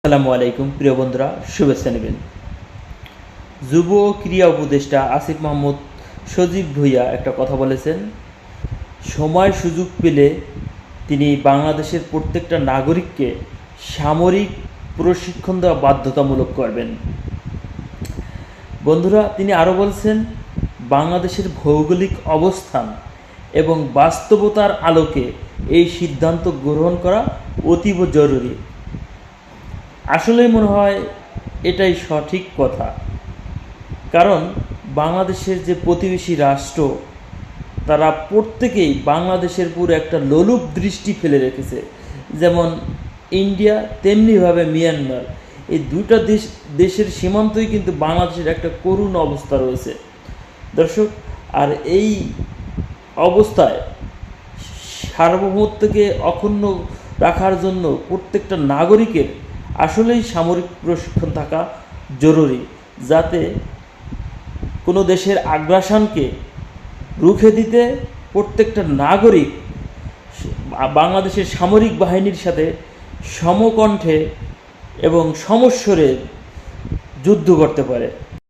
আসসালামু আলাইকুম প্রিয় বন্ধুরা, শুভেচ্ছা নেবেন। যুব ও ক্রীড়া উপদেষ্টা আসিফ মাহমুদ সজীব ভুঁইয়া একটা কথা বলেছেন, সময় সুযোগ পেলে তিনি বাংলাদেশের প্রত্যেকটা নাগরিককে সামরিক প্রশিক্ষণ দেওয়া বাধ্যতামূলক করবেন। বন্ধুরা, তিনি আরও বলছেন, বাংলাদেশের ভৌগোলিক অবস্থান এবং বাস্তবতার আলোকে এই সিদ্ধান্ত গ্রহণ করা অতীব জরুরি। আসলেই মনে হয় এটাই সঠিক কথা, কারণ বাংলাদেশের যে প্রতিবেশী রাষ্ট্র, তারা প্রত্যেকেই বাংলাদেশের পুরো একটা লোলুপ দৃষ্টি ফেলে রেখেছে। যেমন ইন্ডিয়া, তেমনিভাবে মিয়ানমার, এই দুইটা দেশের সীমান্তই কিন্তু বাংলাদেশের একটা করুণ অবস্থা রয়েছে দর্শক। আর এই অবস্থায় সার্বভৌমত্বকে অক্ষুণ্ণ রাখার জন্য প্রত্যেকটা নাগরিকের আসলেই সামরিক প্রশিক্ষণ থাকা জরুরি, যাতে কোনো দেশের আগ্রাসনকে রুখে দিতে প্রত্যেকটা নাগরিক বাংলাদেশের সামরিক বাহিনীর সাথে সমকণ্ঠে এবং সমস্বরে যুদ্ধ করতে পারে।